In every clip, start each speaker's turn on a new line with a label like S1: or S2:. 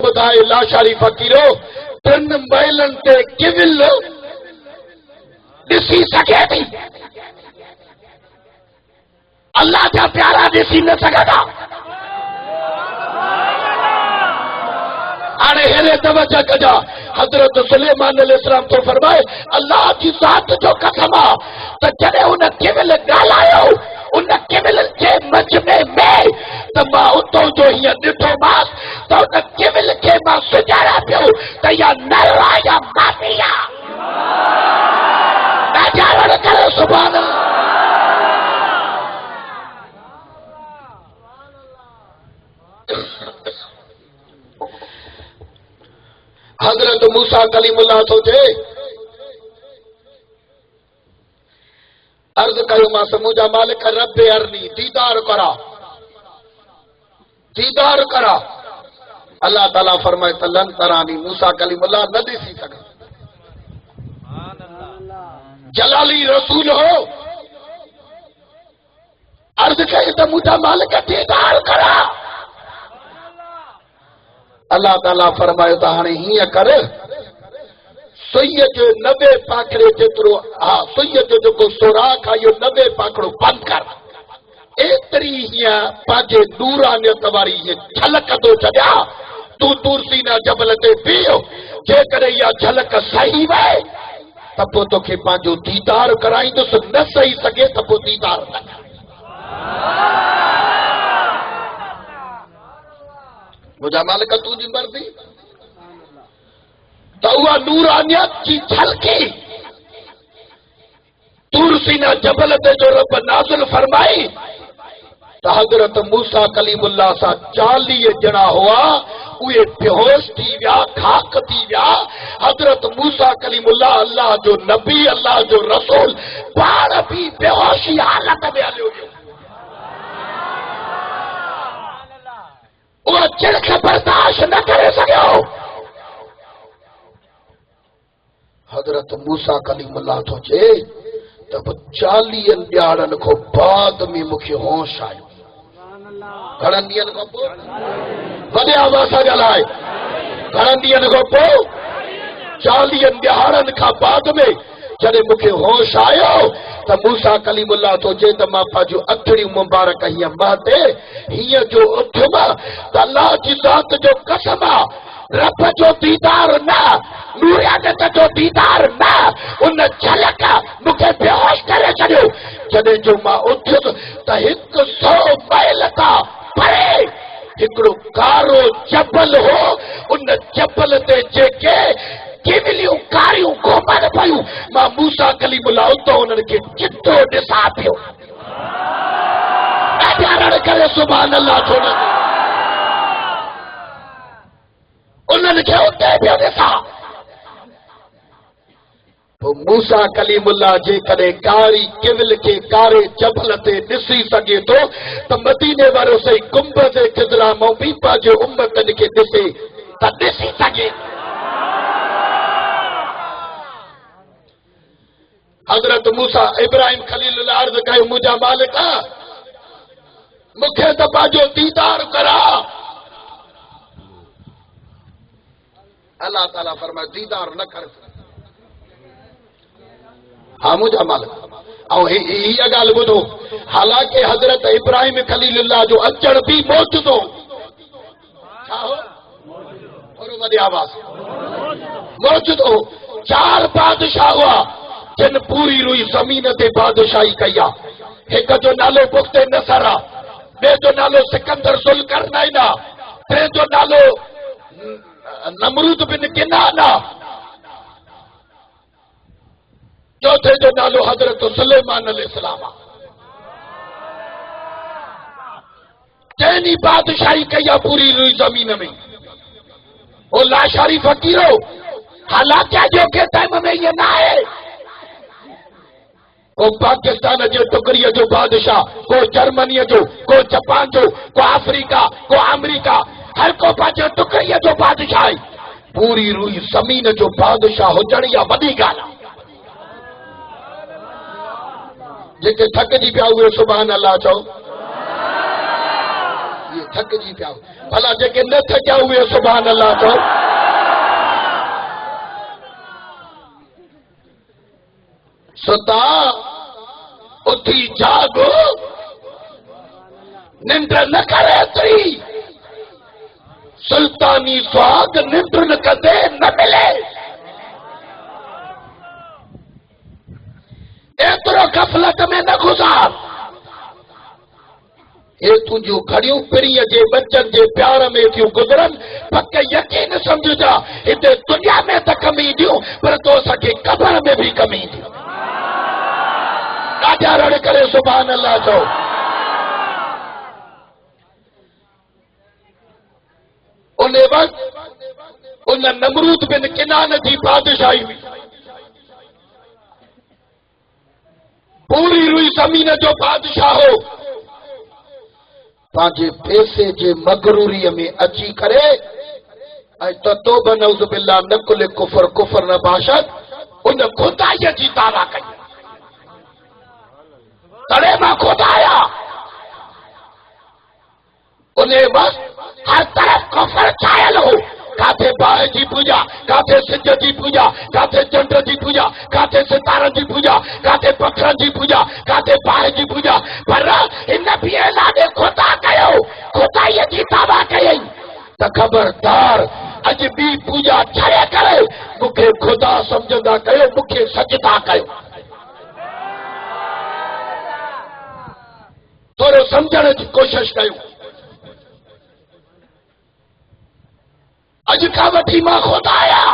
S1: ॿुधाए लाशारी फ़कीरो टिन महिलनि ते किविल ॾिसी सघे थी, अल्लाह जा प्यारा ॾिसी न सघंदा। हाणे हेरे तवज्जो कजा, हज़रत सुलेमान अलैहिस्सलाम तो फरमाए अल्लाह जी ज़ात जो कसम आहे त जॾहिं उन किविल ॻाल्हायो उन किविल जे मजमे में त मां उतो जो हीअं ॾिठोमांसि त उन किविल खे मां सुञाणा पियो त इहा नर आहे या मादी आहे। न ॼाणण करे सुभाणे हज़रत मूसा कलीमुल्लाह थो चए अर्ज़ कयो मां मुंहिंजा मालिक रब अरनी दीदार करा। अल्लाह ताला फरमाए त लन तरानी, मूसा कलीमुल्लाह न ॾिसी सघे। जलाली रसूल हो, अर्ज़ कई त मुंहिंजा मालिक दीदार करा। अल्लाह ताला फरमायो त हाणे हीअं कर, सुईअ जो 90 पाखड़े जेतिरो सुईअ जो जेको सुराख आहे इहो 90 पाखड़ो बंदि कर। एतिरी हीअं पंहिंजे नूरानियत वारी हीअं झलक थो छॾिया, तूं तूरसीना जबल ते बीहो, जेकॾहिं इहा झलक सही वहे त पोइ तोखे पंहिंजो दीदार कराईंदुसि, न सही सघे त पोइ दीदार न कर। मुंहिंजा मालिक तुंहिंजी मर्ज़ी त उहा नूरानियत जी झलकी तूरसीना जबल ते जो रब नाज़िल फरमाई त हज़रत मूसा कलीमुल्लाह सां 40 ॼणा हुआ, उहे बेहोश थी विया, खाक थी विया। हज़रत मूसा कलीमुल्लाह अल्लाह जो नबी, अल्लाह जो रसूल पाण बि बेहोशी हालत में हलियो वियो। उहा चिड़ख बर्दाश्त न करे सघियो। हज़रत मूसा कलीमुल्लाह थो चए त 40 ॾियारनि खां बाद में मूंखे होश आयो। घणनि ॾींहंनि खां पोइ? वॾे आवाज़ सां ॻाल्हाए। घणनि ॾींहंनि खां पोइ? 40 ॾियारनि खां बाद में जॾहिं मूंखे होश आयो त मूसा कलीमुल्लाह थो चए त मां पंहिंजो अखियूं मुबारक हीअं महते हीअं जो उथियुमि त अल्लाह जी ज़ात जो कसम आहे, रब जो दीदार न, नूरानियत जो दीदार न, उन झलक मूंखे बेहोश करे छॾियो। जॾहिं जो मां उथियुसि त 100 मील खां परे हिकिड़ो कारो जबल हो, उन जबल ते जेके किविलियूं कारियूं घुमनि पयूं, मां मूसा कलीमुल्लाह उतो उन्हनि खे चितो ॾिसां पियो। ॼाणण करे सुभाणे अल्लाह थो न उन्हनि खे उते पियो ॾिसां। पोइ मूसा कलीमुल्लाह जेकॾहिं कारी किविल खे कारे जबल ते ॾिसी सघे थो त मदीने वारो सही गुंबद ख़िज़रा मां बि पंहिंजे उम्मतनि खे ॾिसे त ॾिसी सघे। हज़रत मूसा इब्राहिम खलीलुल्लाह अर्ज़ कयो मुंहिंजा मालिक मूंखे त पंहिंजो दीदार करा। अल्लाह ताला फरमाए दीदार न कर। हा मुंहिंजा मालिक। ऐं हीअ ॻाल्हि ॿुधो, हालांकि हज़रत इब्राहिम खलीलुल्लाह जो अचण बि मौजूदो छा हो? थोरो वॾी आवाज़। मौजूदो 4 बादशाह हुआ जिन पूरी रुई ज़मीन ते बादशाही कई आहे। हिक जो नालो बुख्ते नसर आहे, ॿिए जो नालो सिकंदर ज़ुल्करनैन आहे, टे जो नालो नमरूद बिन किनान आहे, चौथे जो नालो हज़रत सुलेमान अलैहिस्सलाम आहे। चइनी बादशाही कई आहे पूरी रुई ज़मीन में। वो लाशारी फ़कीरो हालांकि अॼोके टाइम में इहे न आहे। को पाकिस्तान जे टुकड़ीअ जो बादशाह, को जर्मनीअ जो, को जापान जो, को अफ्रीका, को अमेरिका, हर को पंहिंजे टुकड़ीअ जो बादशाह आहे। पूरी रुई ज़मीन जो बादशाह हुजण इहा वॾी ॻाल्हि आहे। जेके थकिजी पिया उहे सुभाणे अल्लाह चओ। थक जी पिया भला जेके न थकिया उहे सुभान अल्लाह चओ सुता उथी जागो निंड न करे एतिरी सुल्तानी सुहाग निंड न कंदे न मिले एतिरो गफ़लत में न गुज़ार ये तुझियूं घड़ियूं पिरीअ जे बच्चन जे प्यार में थियूं गुज़रन पक यकीन समझजा हिते दुनिया में त कमी ईंदियूं पर तो असांखे क़ब्र में भी कमी ईंदियूं ॾाढा रड़ करे सुभान अल्लाह चओ उन वक़्त उन नमरूद बिन किनान जी बादशाही हुई पूरी रुई ज़मीन जो बादशाह हो पांजे पैसे जे मगरूरीअ में अची करे ऐं तौब नऊज़ बिल्लाह न कुल कुफर कुफर न बाशद उन खुदाईअ जी दावा कई तड़े मां खुदाया उन वक़्त हर तरफ कुफर छायल हो काथे बाहि जी पूजा काथे सिज जी पूजा काथे चंड जी पूजा काथे सितारनि जी पूजा काथे पत्थरनि जी पूजा काथे बाहि जी पूजा पर हिन बि ऐलान खुदा कयो खुदाईअ जी दावा कयई त ख़बरदार अॼु ॿी पूजा छॾे करे मूंखे खुदा सम्झंदा कयो मूंखे सजदा कयो थोरो सम्झण जी कोशिश कयो अज का वठी मां खुदा आया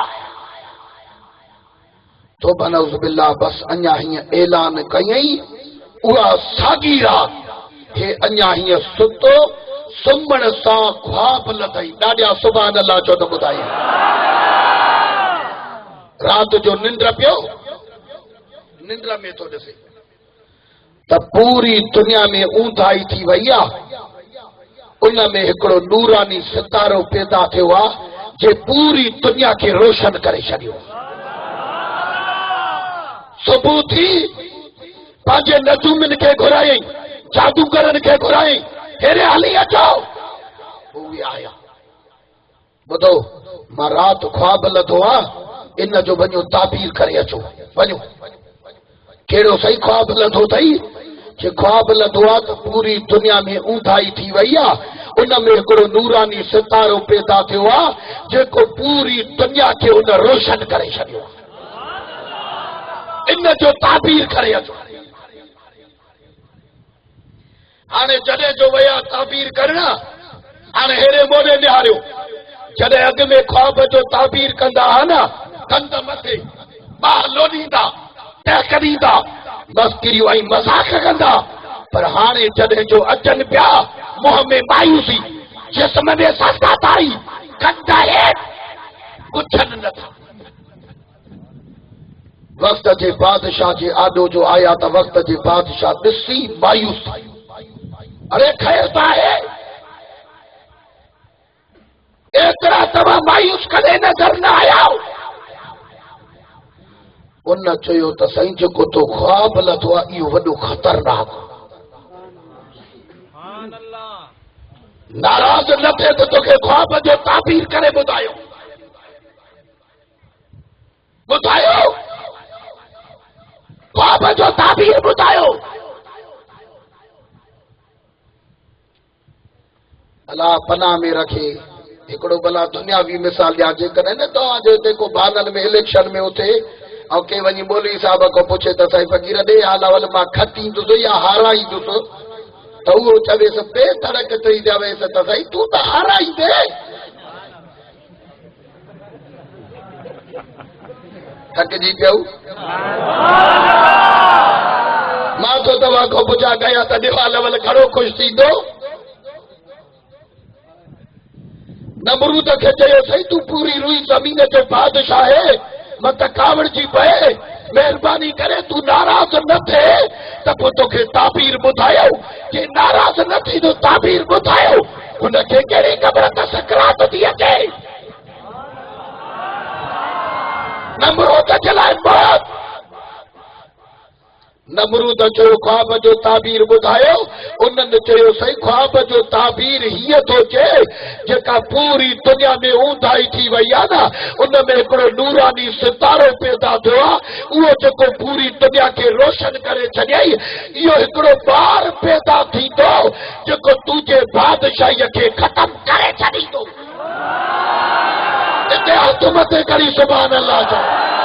S1: तो बनउज़ बिल्लाह बस अञा हीअं ऐलान कयई उहा साॻी रात हे अञा हीअं सुतो सुम्हण सां ख्वाब लथई ॾाढा सुभान अल्लाह चो त ॿुधाई रात जो निंड पियो निंड में तो ॾिसे त पूरी दुनिया में ऊंधाई थी वई आहे उन में हिकिड़ो नूरानी सितारो पैदा थियो आहे जे पूरी दुनिया के रोशन करे छॾियो सुबुह थी पंहिंजे नजूमिन खे घुराई जादूगरनि खे घुराई हेरे हली अचो उहे आया ॿुधो मां राति ख्वाब लथो आहे इन जो वञो ताबीर करे अचो वञो कहिड़ो सही ख्वाब लथो अथई जे ख्वाब लथो आहे त पूरी दुनिया में ऊंधाई थी वई आहे उन में हिकिड़ो नूरानी सितारो पैदा थियो आहे जेको पूरी दुनिया खे उन रोशन करे छॾियो इन जो ताबीर करे अचो हाणे जॾहिं जो विया ताबीर करण हाणे हेरे मोड़े निहारियो जॾहिं अॻ में ख्वाब जो ताबीर कंदा हुआ न कंद मथे ॿार लोॾींदा टहकरींदा मस्किरियूं ऐं मज़ाक कंदा पर हाणे जॾहिं जो अचनि पिया मुंह में मायूसी जिस्म में सस्ताई कंदा कुझनि नथा वक़्त जे बादशाह जे आॾो जो आया त वक़्त जे बादशाह ॾिसी मायूस थी अरे ख़ैर त आहे एतिरा तव्हां मायूस कॾहिं नज़र न आया उन चयो त साईं जेको तो ख्वाब लथो आहे इहो वॾो ख़तरनाक नाराज़ न थिए त तोखे ख्वाब जो ताबीर करे ॿुधायो ख्वाब जो ताबीर ॿुधायो अल्लाह पनाह में रखे हिकिड़ो भला दुनियावी मिसाल ॾियां जेकॾहिं न तव्हांजे हिते को बानल में इलेक्शन में उथे ऐं के वञी मौलवी साहब खां पुछे त साईं फ़क़ीर ॾे हाल मां खटींदुसि या हाराईंदुसि त उहो चवेसि बे तड़क चई चवेसि त साईं तूं त हाराईंदे थकिजी पियो मां तो तव्हां खां पुछां कयां त ॾिवाल वल घणो ख़ुशि थींदो नमरूद खे चयो साईं तूं पूरी रुई ज़मीन जो बादशाह आहे मत कावड़जी पए महिरबानी करे तूं नाराज़ न थिए त पोइ तोखे ताबीर ॿुधायो जे नाराज़ न थींदो ताबीर ॿुधायो हुनखे कहिड़ी ख़बर त सकरात थी अचे नमरूद जे लाइ मौत नमरूद जो ख्वाब जो ताबीर ॿुधायो उन्हनि चयो सही ख्वाब जो ताबीर हीअ थो चए जेका पूरी दुनिया में ऊंधाई थी वई आहे न उन में हिकिड़ो नूरानी सितारो पैदा थियो आहे उहो जेको पूरी दुनिया खे रोशन करे छॾियई इहो हिकिड़ो ॿार पैदा थींदो जेको तुंहिंजे बादशाहीअ खे ख़तम करे छॾींदो हिते हथ मथे करी सुभाणे अल्लाह चओ